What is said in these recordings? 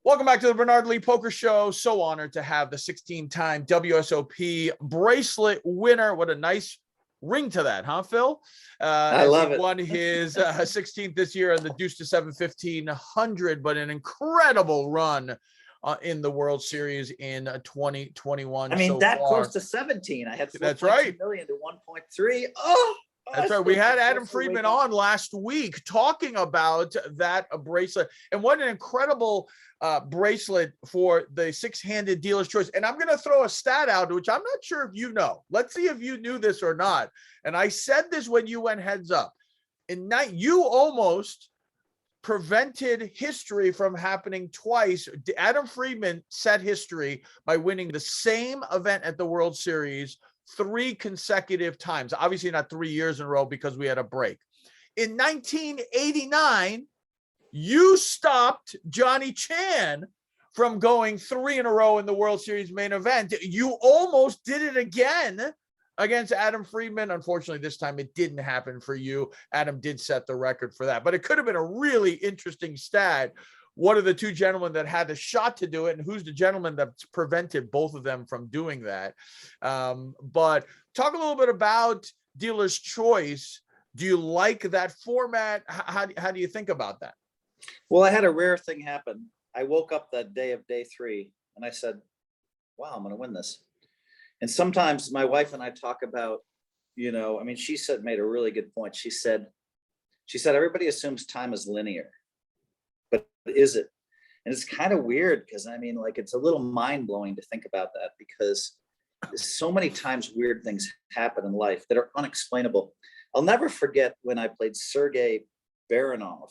Welcome back to the Bernard Lee Poker Show. So honored to have the 16-time WSOP bracelet winner. What a nice ring to that, huh, Phil? I love it. Won his 16th this year on the Deuce to 7 1500, but an incredible run in the World Series in 2021. I mean, so that far. Close to 17. I had 4.2 That's right. million to 1.3. Oh, that's right. We had Adam Friedman on last week talking about that bracelet, and what an incredible bracelet for the six-handed dealer's choice. And I'm going to throw a stat out, which I'm not sure if you know. Let's see if you knew this or not. And I said this when you went heads up. You almost prevented history from happening twice. Adam Friedman set history by winning the same event at the World Series 3 consecutive times. Obviously not 3 years in a row because we had a break. In 1989, you stopped Johnny Chan from going 3 in a row in the World Series main event. You almost did it again against Adam Friedman. Unfortunately, this time it didn't happen for you. Adam did set the record for that, but it could have been a really interesting stat. What are the two gentlemen that had the shot to do it, and who's the gentleman that's prevented both of them from doing that? But talk a little bit about dealer's choice. Do you like that format? How do you think about that? Well, I had a rare thing happen. I woke up that day of day 3 and I said, wow, I'm going to win this. And sometimes my wife and I talk about, I mean, she made a really good point. She said, everybody assumes time is linear. But is it? And it's kind of weird because I mean, like, it's a little mind blowing to think about that, because so many times weird things happen in life that are unexplainable. I'll never forget when I played Sergei Baranov.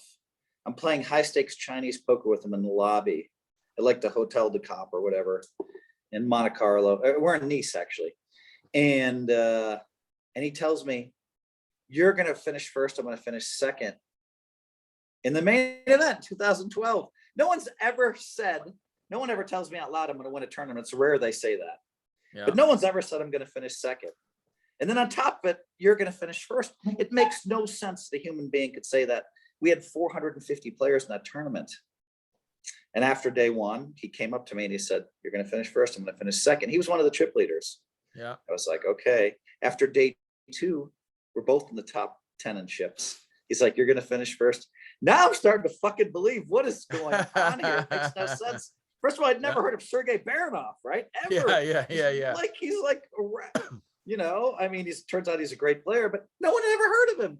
I'm playing high stakes Chinese poker with him in the lobby at like the Hotel de Cop or whatever in Monte Carlo. We're in Nice actually. And he tells me, you're going to finish first. I'm going to finish second. In the main event, 2012, no one ever tells me out loud I'm going to win a tournament. It's rare they say that. Yeah. But no one's ever said I'm going to finish second. And then on top of it, you're going to finish first. It makes no sense that a human being could say that. We had 450 players in that tournament. And after day 1, he came up to me and he said, you're going to finish first. I'm going to finish second. He was one of the trip leaders. Yeah. I was like, okay. After day 2, we're both in the top 10 in chips. He's like, you're going to finish first. Now I'm starting to fucking believe what is going on here. It makes no sense. First of all, I'd never heard of Sergei Baranov, right? Ever. Yeah. He's like, I mean, turns out he's a great player, but no one had ever heard of him.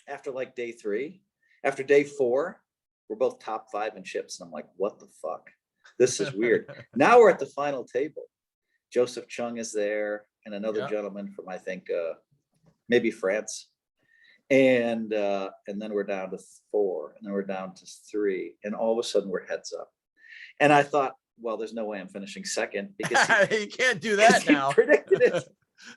After like day 3, after day 4, we're both top 5 in chips. And I'm like, what the fuck? This is weird. Now we're at the final table. Joseph Chung is there and another gentleman from, I think, maybe France. And then we're down to 4, and then we're down to 3, and all of a sudden we're heads up. And I thought, well, there's no way I'm finishing second, because you can't do that now. He predicted it.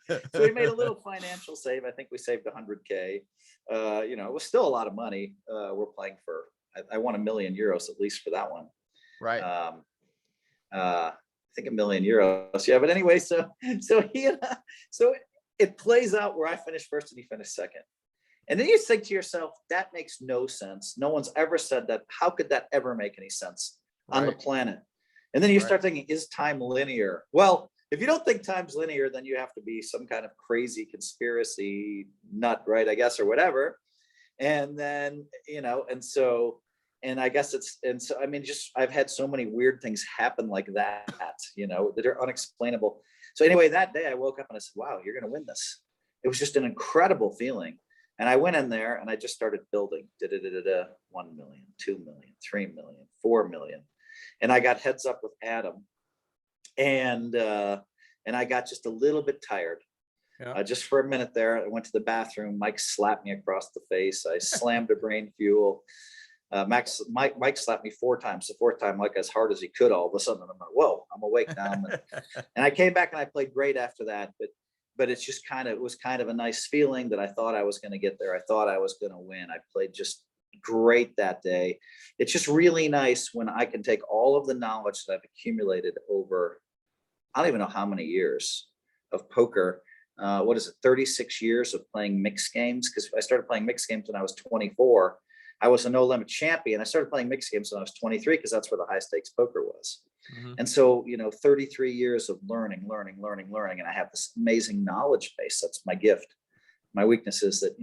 So he made a little financial save. I think we saved 100K. It was still a lot of money. We're playing for, I won €1 million at least for that one. Right. I think €1 million. Yeah. But anyway, so it plays out where I finished first and he finished second. And then you think to yourself, that makes no sense. No one's ever said that. How could that ever make any sense on the planet? And then you start thinking, is time linear? Well, if you don't think time's linear, then you have to be some kind of crazy conspiracy nut, right? I guess, or whatever. And then, I guess I mean, I've had so many weird things happen like that, that are unexplainable. So anyway, that day I woke up and I said, wow, you're going to win this. It was just an incredible feeling. And I went in there and I just started building. 1 million, 2 million, 3 million, 4 million. And I got heads up with Adam. And I got just a little bit tired. Yeah. Just for a minute there. I went to the bathroom. Mike slapped me across the face. I slammed a brain fuel. Mike slapped me 4 times. The 4th time, like as hard as he could. All of a sudden, I'm like, whoa, I'm awake now. And I came back and I played great after that. But it's just it was kind of a nice feeling that I thought I was going to get there. I thought I was going to win. I played just great that day. It's just really nice when I can take all of the knowledge that I've accumulated over, I don't even know how many years of poker. 36 years of playing mixed games? Because I started playing mixed games when I was 24. I was a no limit champion. I started playing mixed games when I was 23 because that's where the high stakes poker was. And so, 33 years of learning, and I have this amazing knowledge base. That's my gift. My weakness is that,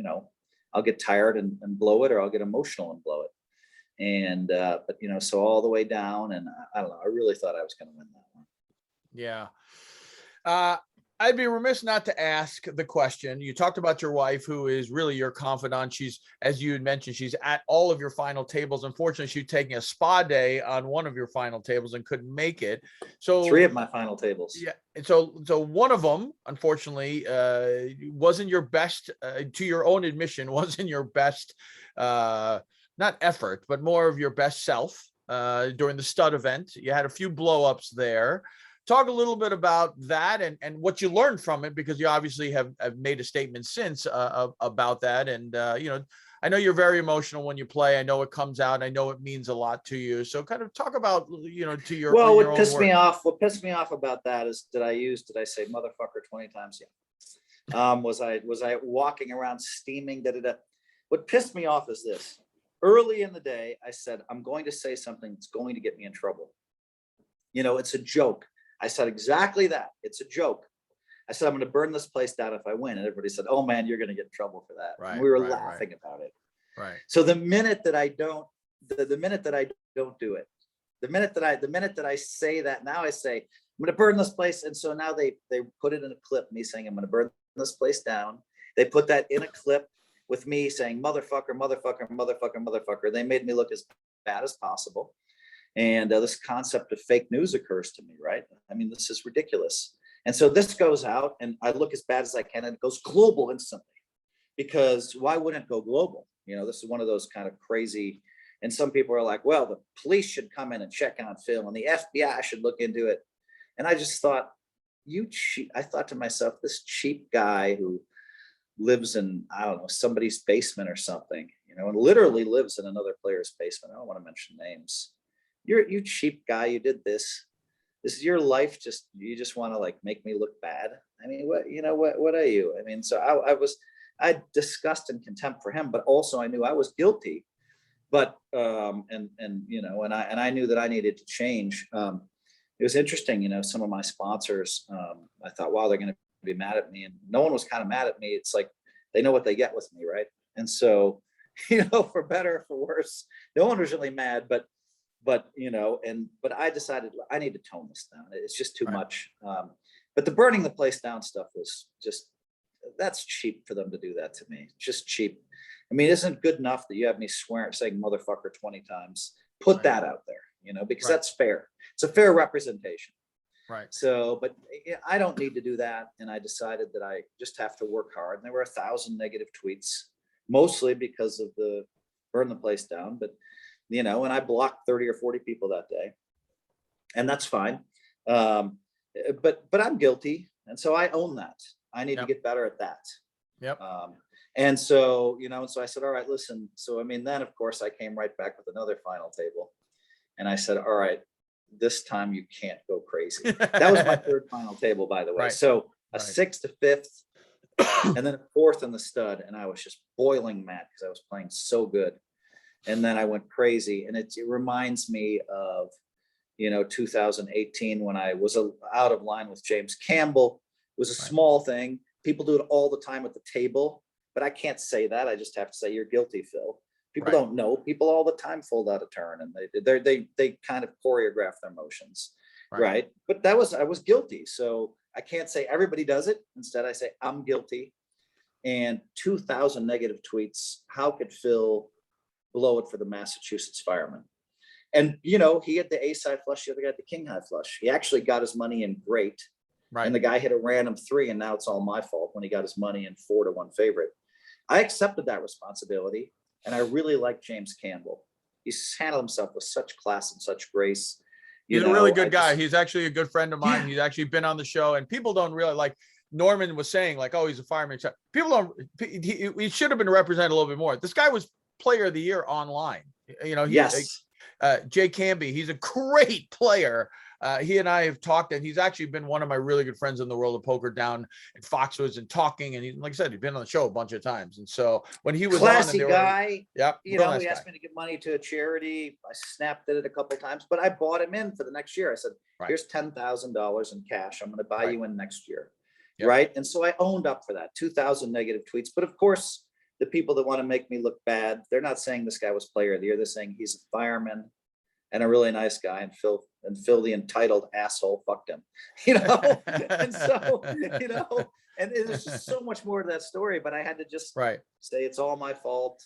I'll get tired and blow it, or I'll get emotional and blow it. And, but, so all the way down, and I don't know, I really thought I was going to win that one. Yeah. I'd be remiss not to ask the question. You talked about your wife, who is really your confidant. She's, as you had mentioned, she's at all of your final tables. Unfortunately, she's taking a spa day on one of your final tables and couldn't make it. So 3 of my final tables. Yeah. And so one of them, unfortunately, wasn't your best, to your own admission, wasn't your best, not effort, but more of your best self during the stud event. You had a few blowups there. Talk a little bit about that and what you learned from it, because you obviously have made a statement since about that. And, I know you're very emotional when you play. I know it comes out. I know it means a lot to you. So kind of talk about, to your, well, what pissed me off about that is, did I say motherfucker 20 times? Yeah. Was I walking around steaming? What pissed me off is this. Early in the day, I said, I'm going to say something that's going to get me in trouble. It's a joke. I said exactly that. It's a joke. I said, I'm going to burn this place down if I win. And everybody said, oh man, you're going to get in trouble for that. Right, and we were laughing about it. Right. So the minute that I don't, the minute that I don't do it, the minute that I say that, now I say, I'm going to burn this place. And so now they put it in a clip, me saying, I'm going to burn this place down. They put that in a clip with me saying, motherfucker, motherfucker, motherfucker, motherfucker. They made me look as bad as possible. And this concept of fake news occurs to me, right? I mean, this is ridiculous. And so this goes out and I look as bad as I can, and it goes global instantly, because why wouldn't it go global? This is one of those kind of crazy, and some people are like, well, the police should come in and check on Phil and the FBI should look into it. And I just thought, I thought to myself, this cheap guy who lives in, I don't know, somebody's basement or something, and literally lives in another player's basement. I don't want to mention names. You cheap guy, you did this. This is your life. You just want to make me look bad. I mean, what are you? I mean, so I had disgust and contempt for him, but also I knew I was guilty. But and I knew that I needed to change. It was interesting, some of my sponsors, I thought, wow, they're going to be mad at me, and no one was kind of mad at me. It's like they know what they get with me, right? And so, for better or for worse, no one was really mad, but I decided I need to tone this down. It's just too much. But the burning the place down stuff was that's cheap for them to do that to me. Just cheap. I mean, it isn't good enough that you have me saying motherfucker 20 times. Put that out there, because that's fair. It's a fair representation. Right. So, but I don't need to do that. And I decided that I just have to work hard. And there were 1,000 negative tweets, mostly because of the burn the place down. But and I blocked 30 or 40 people that day, and that's fine. But I'm guilty. And so I own that. I need to get better at that. Yep. And so, and so I said, all right, listen. So, I mean, then of course I came right back with another final table, and I said, all right, this time you can't go crazy. That was my third final table, by the way. Right. So a 6th, a 5th, and then a 4th in the stud. And I was just boiling mad because I was playing so good. And then I went crazy. And it reminds me of, 2018 when I was out of line with James Campbell. It was a small thing. People do it all the time at the table, but I can't say that. I just have to say, you're guilty, Phil. People don't know. People all the time fold out a turn, and they kind of choreograph their motions. Right. But I was guilty. So I can't say everybody does it. Instead, I say I'm guilty. And 2,000 negative tweets. How could Phil blow it for the Massachusetts fireman? And, he had the ace high flush, the other guy had the king high flush. He actually got his money in great. Right. And the guy hit a random 3, and now it's all my fault when he got his money in 4-1 favorite. I accepted that responsibility, and I really like James Campbell. He's handled himself with such class and such grace. He's a really good guy. He's actually a good friend of mine. He's actually been on the show, and people don't really like. Norman was saying, like, oh, he's a fireman. People don't. He should have been represented a little bit more. This guy was Player of the Year online. Yes. Jay Camby, he's a great player he and I have talked, and he's actually been one of my really good friends in the world of poker down in Foxwoods and talking. And he, like I said, he's been on the show a bunch of times. And so when he was classy on, guy, yep, you know, he asked me to give money to a charity. I snapped at it a couple of times, but I bought him in for the next year. I said, here's $10,000 in cash. I'm going to buy you in next year. Yep. Right. And so I owned up for that 2,000 negative tweets. But of course, the people that want to make me look bad, they're not saying this guy was player of the year. They're saying he's a fireman and a really nice guy, and Phil the entitled asshole fucked him, you know? And so, you know, and there's just so much more to that story, but I had to just say it's all my fault,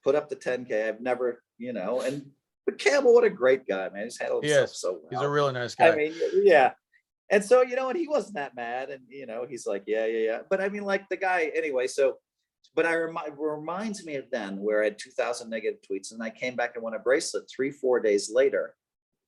put up the 10K. I've never, you know, but Campbell, what a great guy, man. He's handled himself so well. He's a really nice guy. I mean, yeah. And so, you know, and he wasn't that mad, and, you know, he's like, yeah. But I mean, like the guy anyway, so, but reminds me of then where I had 2,000 negative tweets, and I came back and won a bracelet 3-4 days later.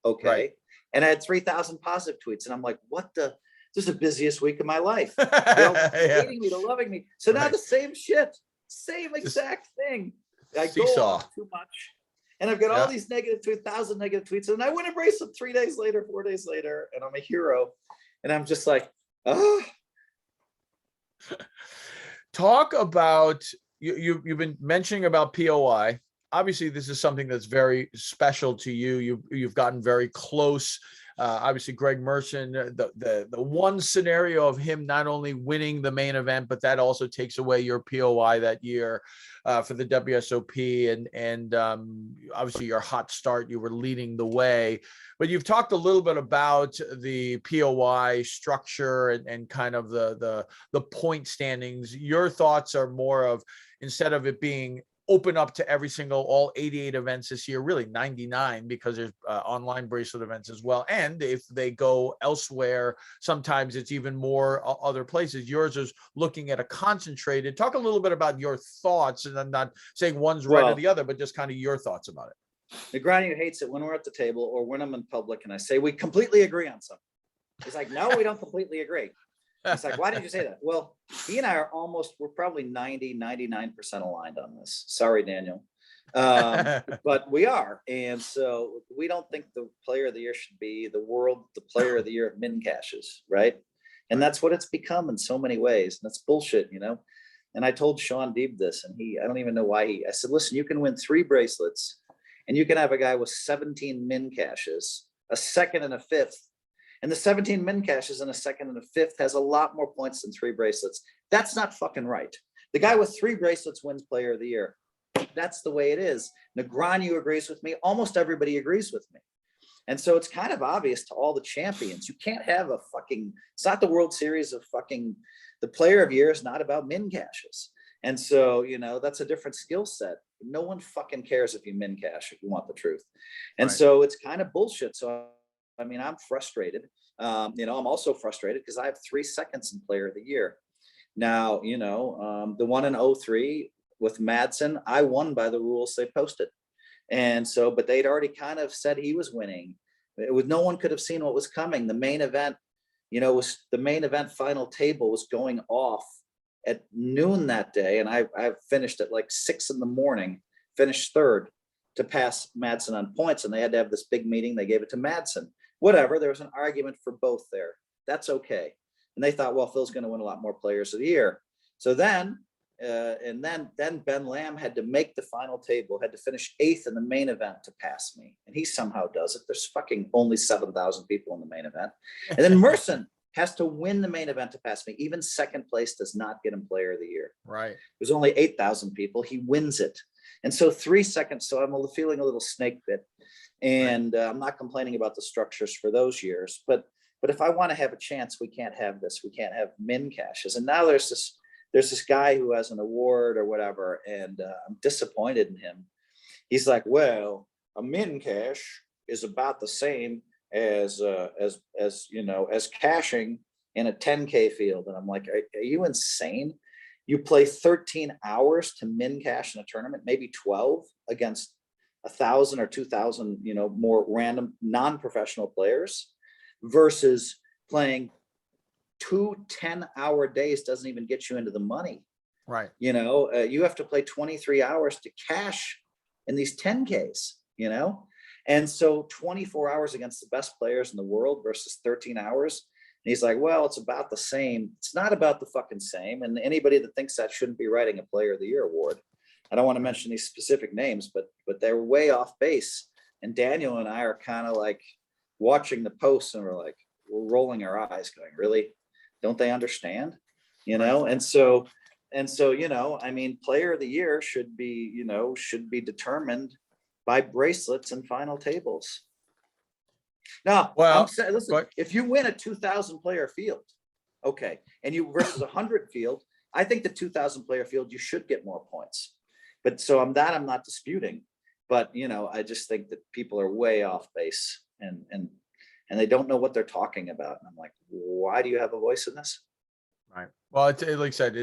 Okay. And I had 3,000 positive tweets, and I'm like, this is the busiest week of my life. Hating me to loving me. So now the same shit, same exact thing. I go off too much, and I've got all these negative 2,000 negative tweets, and I win a bracelet 3 days later, 4 days later, and I'm a hero. And I'm just like, oh. Talk about, you've been mentioning about POI. Obviously, this is something that's very special to you. You've gotten very close. Obviously, Greg Merson, the one scenario of him not only winning the main event, but that also takes away your POI that year for the WSOP, and obviously your hot start, you were leading the way. But you've talked a little bit about the POI structure and kind of the point standings. Your thoughts are more of, instead of it being open up to all 88 events this year, really 99, because there's online bracelet events as well. And if they go elsewhere, sometimes it's even more other places. Yours is looking at a concentrated. Talk a little bit about your thoughts, and I'm not saying one's right or the other, but just kind of your thoughts about it. Negreanu hates it when we're at the table or when I'm in public and I say, we completely agree on something. He's like, no, we don't completely agree. It's like, why did you say that? Well, he and I we're probably 99% aligned on this. Sorry, Daniel. But we are. And so we don't think the player of the year should be the player of the year of min caches, right? And that's what it's become in so many ways. And that's bullshit, you know? And I told Sean Deeb this, and I don't even know why I said, listen, you can win 3 bracelets and you can have a guy with 17 min caches, a second and a fifth. And the 17 min caches in a second and a fifth has a lot more points than 3 bracelets. That's not fucking right. The guy with 3 bracelets wins player of the year. That's the way it is. Negreanu agrees with me. Almost everybody agrees with me. And so it's kind of obvious to all the champions. You can't have it's not the World Series of the player of the year is not about min caches. And so, you know, that's a different skill set. No one fucking cares if you min cache, if you want the truth. And so it's kind of bullshit. So I mean, I'm frustrated. You know, I'm also frustrated because I have 3 seconds in player of the year. Now, you know, the one in 03 with Madsen, I won by the rules they posted. And so, but they'd already kind of said he was winning. No one could have seen what was coming. The main event, you know, the main event final table was going off at noon that day. And I finished at like 6 a.m, finished third to pass Madsen on points. And they had to have this big meeting. They gave it to Madsen. Whatever, there was an argument for both there. That's okay. And they thought, well, Phil's going to win a lot more players of the year. So then, then Ben Lamb had to make the final table, had to finish 8th in the main event to pass me. And he somehow does it. There's fucking only 7,000 people in the main event. And then Merson has to win the main event to pass me. Even second place does not get him player of the year. Right. There's only 8,000 people. He wins it. And so 3 seconds. So I'm feeling a little snake bit. And I'm not complaining about the structures for those years, but if I want to have a chance, we can't have this. We can't have min caches. And now there's this guy who has an award or whatever, and I'm disappointed in him. He's like, well, a min cache is about the same as you know, as caching in a 10K field. And I'm like, are you insane? You play 13 hours to min cache in a tournament, maybe 12 against 1,000 or 2,000, you know, more random non-professional players, versus playing 2 10-hour days doesn't even get you into the money. Right. You know, you have to play 23 hours to cash in these 10Ks, you know? And so 24 hours against the best players in the world versus 13 hours. And he's like, well, it's about the same. It's not about the fucking same. And anybody that thinks that shouldn't be writing a Player of the Year award. I don't want to mention these specific names, but they're way off base. And Daniel and I are kind of like watching the posts, and we're rolling our eyes going, really? Don't they understand? You know? And so, you know, I mean, Player of the Year should be determined by bracelets and final tables. Now, well, I'm saying, listen, if you win a 2,000 player field, okay, and you versus 100 field, I think the 2,000 player field, you should get more points. But so I'm not disputing, but you know, I just think that people are way off base and they don't know what they're talking about. And I'm like, why do you have a voice in this? Right. Well, like I said,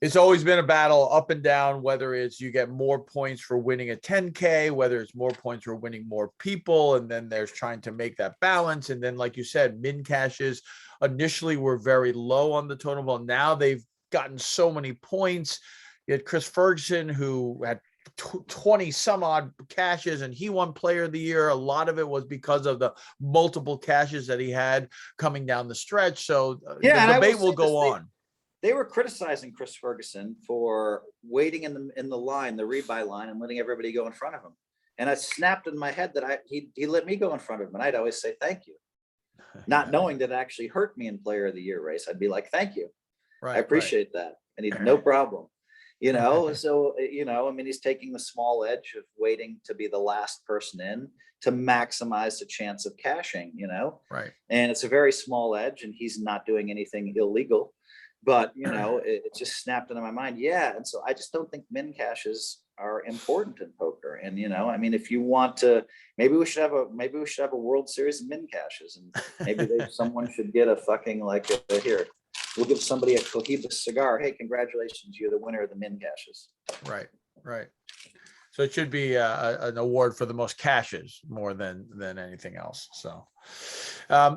it's always been a battle up and down, whether it's you get more points for winning a 10K, whether it's more points for winning more people. And then there's trying to make that balance. And then, like you said, min cashes initially were very low on the totem pole. Now they've gotten so many points. You had Chris Ferguson, who had 20 some odd cashes, and he won Player of the Year. A lot of it was because of the multiple cashes that he had coming down the stretch. So yeah, the debate will go on. They were criticizing Chris Ferguson for waiting in the line, the rebuy line, and letting everybody go in front of him. And I snapped in my head that he let me go in front of him, and I'd always say thank you, not knowing that it actually hurt me in Player of the Year race. I'd be like, thank you, I appreciate that, and he'd no problem. You know, so you know, I mean, he's taking the small edge of waiting to be the last person in to maximize the chance of cashing. You know, right? And it's a very small edge, and he's not doing anything illegal. But, you know, it just snapped into my mind. Yeah. And so I just don't think min cashes are important in poker. And, you know, I mean, if you want to, maybe we should have a World Series of min cashes, and maybe someone should get a fucking here, we'll give somebody a Cohiba cigar. Hey, congratulations. You're the winner of the min cashes. Right. Right. So it should be an award for the most cashes more than anything else. So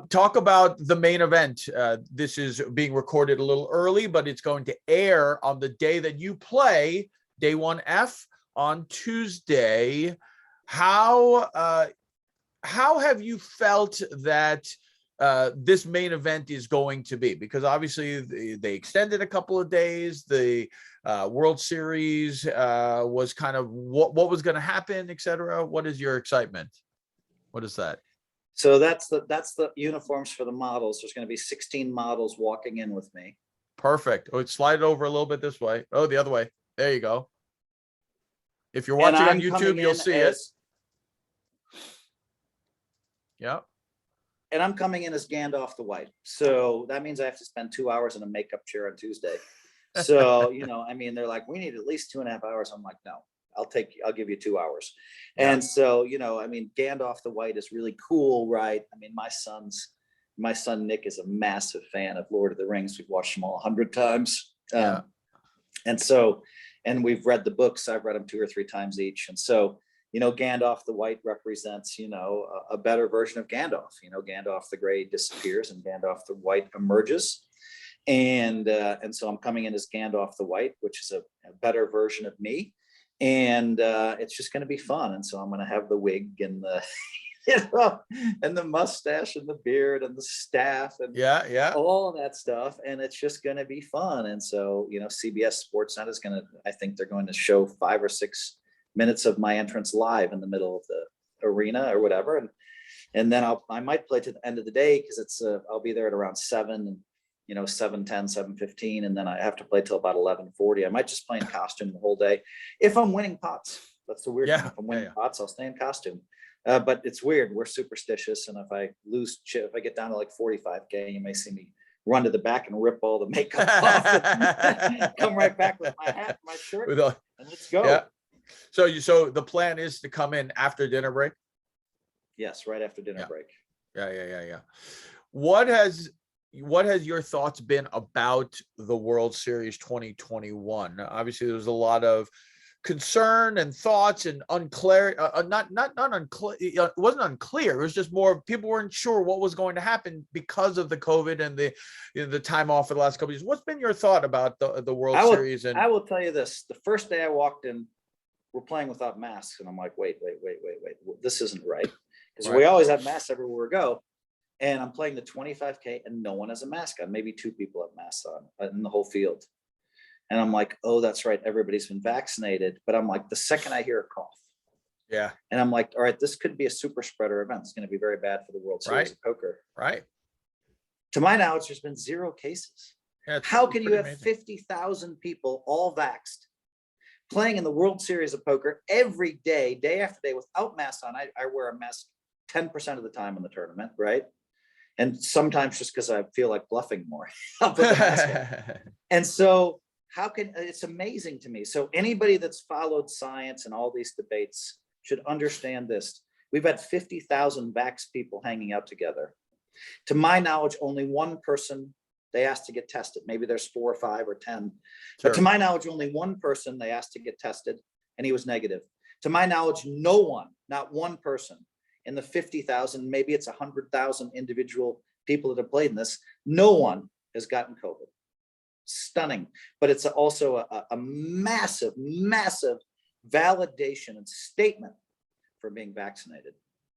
talk about the main event. This is being recorded a little early, but it's going to air on the day that you play, day 1F on Tuesday. How have you felt that this main event is going to be? Because obviously they extended a couple of days. The World Series was kind of what was going to happen, etc. What is your excitement? What is that? So that's the uniforms for the models. There's going to be 16 models walking in with me. Perfect. Oh, slide it over a little bit this way. Oh, the other way. There you go. If you're watching on YouTube, you'll see it. Yeah. And I'm coming in as Gandalf the White. So that means I have to spend 2 hours in a makeup chair on Tuesday. So, you know, I mean, they're like, we need at least 2.5 hours. I'm like, no, I'll give you 2 hours. Yeah. And so, you know, I mean, Gandalf the White is really cool, right? I mean, my son, Nick, is a massive fan of Lord of the Rings. We've watched them all 100 times. Yeah. And we've read the books. I've read them 2 or 3 times each. And so, you know, Gandalf the White represents, you know, a better version of Gandalf. You know, Gandalf the Gray disappears and Gandalf the White emerges. And so I'm coming in as Gandalf the White, which is a better version of me. And it's just going to be fun. And so I'm going to have the wig and the, you know, and the mustache and the beard and the staff and all of that stuff. And it's just going to be fun. And so, you know, CBS Sportsnet is I think they're going to show 5 or 6 minutes of my entrance live in the middle of the arena or whatever. And then I might play to the end of the day, because I'll be there at around 7 and, you know, 7:10, 7:15. And then I have to play till about 11:40. I might just play in costume the whole day. If I'm winning pots, that's the weird thing. If I'm winning pots, I'll stay in costume. But it's weird. We're superstitious. And if I get down to like 45K, you may see me run to the back and rip all the makeup off and come right back with my hat, my shirt, and let's go. Yeah. So the plan is to come in after dinner break? Yes, right after dinner break. Yeah. What has your thoughts been about the World Series 2021? Obviously, there was a lot of concern and thoughts and unclear. Not unclear. It wasn't unclear. It was just more people weren't sure what was going to happen because of the COVID and the time off for the last couple of years. What's been your thought about the World Series? And I will tell you this: the first day I walked in we're playing without masks. And I'm like, wait, this isn't right. Because Right. we always have masks everywhere we go. And I'm playing the 25K and no one has a mask on. Maybe 2 people have masks on in the whole field. And I'm like, oh, that's right. Everybody's been vaccinated. But I'm like, the second I hear a cough. Yeah. And I'm like, all right, this could be a super spreader event. It's going to be very bad for the World Series of Poker. Right. To my knowledge, there's been 0 cases. Yeah, How can you have amazing. 50,000 people all vaxxed playing in the World Series of Poker every day, day after day, without masks on? I wear a mask 10% of the time in the tournament, right? And sometimes just because I feel like bluffing more, I'll put the mask on. And so it's amazing to me. So anybody that's followed science and all these debates should understand this. We've had 50,000 vax people hanging out together. To my knowledge, only one person they asked to get tested. Maybe there's 4 or 5 or 10. But to my knowledge, only one person they asked to get tested and he was negative. To my knowledge, no one, not one person in the 50,000, maybe it's 100,000 individual people that have played in this, no one has gotten COVID. Stunning. But it's also a massive, massive validation and statement for being vaccinated.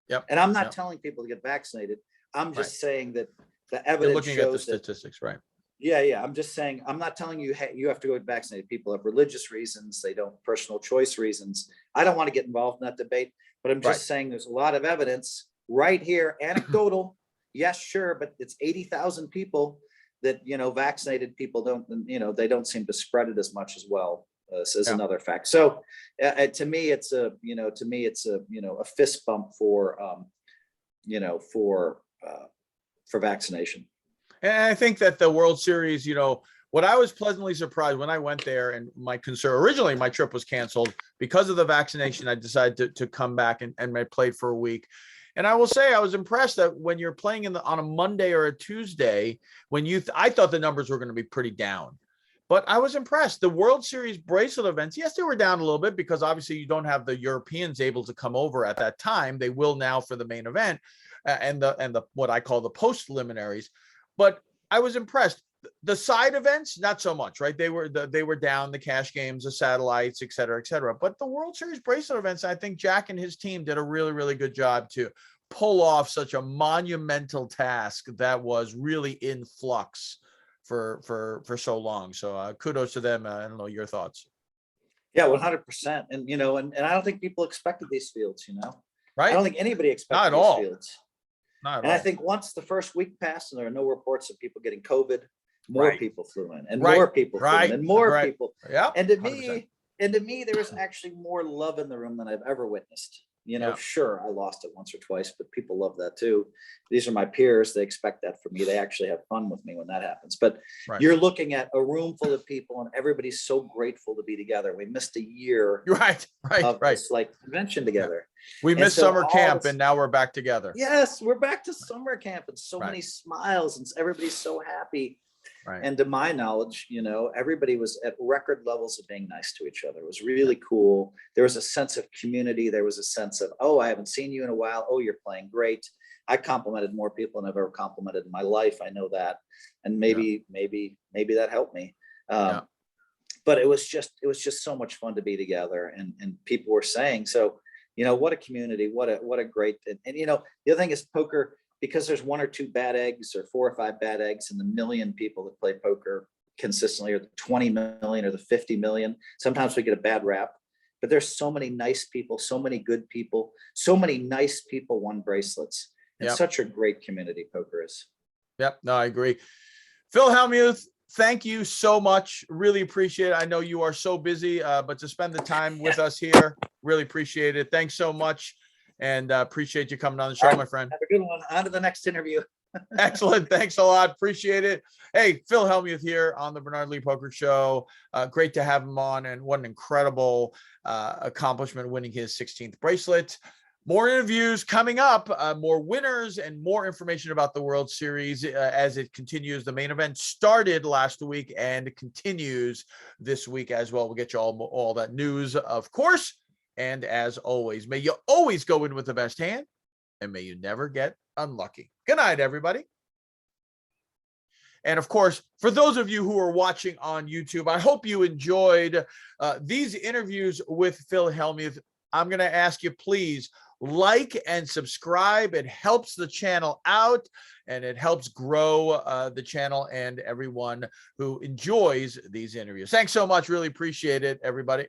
Yep. And I'm not telling people to get vaccinated. I'm just saying that the evidence looking shows at the statistics, right? Yeah. I'm just saying, I'm not telling you, hey, you have to go get vaccinated. People have religious reasons. They don't, personal choice reasons. I don't want to get involved in that debate, but I'm just saying there's a lot of evidence right here, anecdotal. Yes, sure. But it's 80,000 people that, vaccinated people don't, they don't seem to spread it as much as well. As another fact. So to me, it's a fist bump for vaccination. And I think that the World Series, what I was pleasantly surprised when I went there, and my concern originally, my trip was canceled because of the vaccination. I decided to come back and I played for a week. And I will say I was impressed that when you're playing on a Monday or a Tuesday, I thought the numbers were going to be pretty down. But I was impressed. The World Series bracelet events, yes, they were down a little bit because obviously you don't have the Europeans able to come over at that time. They will now for the main event and the what I call the post preliminaries. But I was impressed. The side events, not so much, right? They were down, the cash games, the satellites, et cetera, et cetera. But the World Series bracelet events, I think Jack and his team did a really, really good job to pull off such a monumental task that was really in flux for so long. So kudos to them. I don't know your thoughts. Yeah, 100%. And and I don't think people expected these fields. Right? I don't think anybody expected these fields. Not at all. I think once the first week passed and there are no reports of people getting COVID, more people flew in, and more people flew in, and more people. Yeah. And to me, there was actually more love in the room than I've ever witnessed. Sure, I lost it once or twice, but people love that too. These are my peers. They expect that from me. They actually have fun with me when that happens. But you're looking at a room full of people and everybody's so grateful to be together. We missed a year of this convention together. We missed summer camp and now we're back together. Yes, we're back to summer camp and so many smiles and everybody's so happy. And to my knowledge, everybody was at record levels of being nice to each other. It was really cool. There was a sense of community. There was a sense of, oh, I haven't seen you in a while. Oh, you're playing great. I complimented more people than I've ever complimented in my life. I know that. And maybe that helped me. But it was just so much fun to be together. And people were saying, so, what a community, what a great, and the other thing is poker, because there's 1 or 2 bad eggs or 4 or 5 bad eggs in the million people that play poker consistently, or the 20 million or the 50 million. Sometimes we get a bad rap, but there's so many nice people, so many good people, so many nice people won bracelets. And such a great community poker is. Yep. No, I agree. Phil Hellmuth, thank you so much. Really appreciate it. I know you are so busy, but to spend the time with us here, really appreciate it. Thanks so much. And appreciate you coming on the show, my friend. Have a good one. On to the next interview. Excellent. Thanks a lot. Appreciate it. Hey, Phil Hellmuth here on the Bernard Lee Poker Show. Great to have him on, and what an incredible accomplishment winning his 16th bracelet. More interviews coming up, more winners and more information about the World Series as it continues. The main event started last week and continues this week as well. We'll get you all that news, of course. And as always, may you always go in with the best hand, and may you never get unlucky. Good night, everybody. And of course, for those of you who are watching on YouTube, I hope you enjoyed these interviews with Phil Hellmuth. I'm going to ask you, please like and subscribe. It helps the channel out, and it helps grow the channel and everyone who enjoys these interviews. Thanks so much. Really appreciate it, everybody.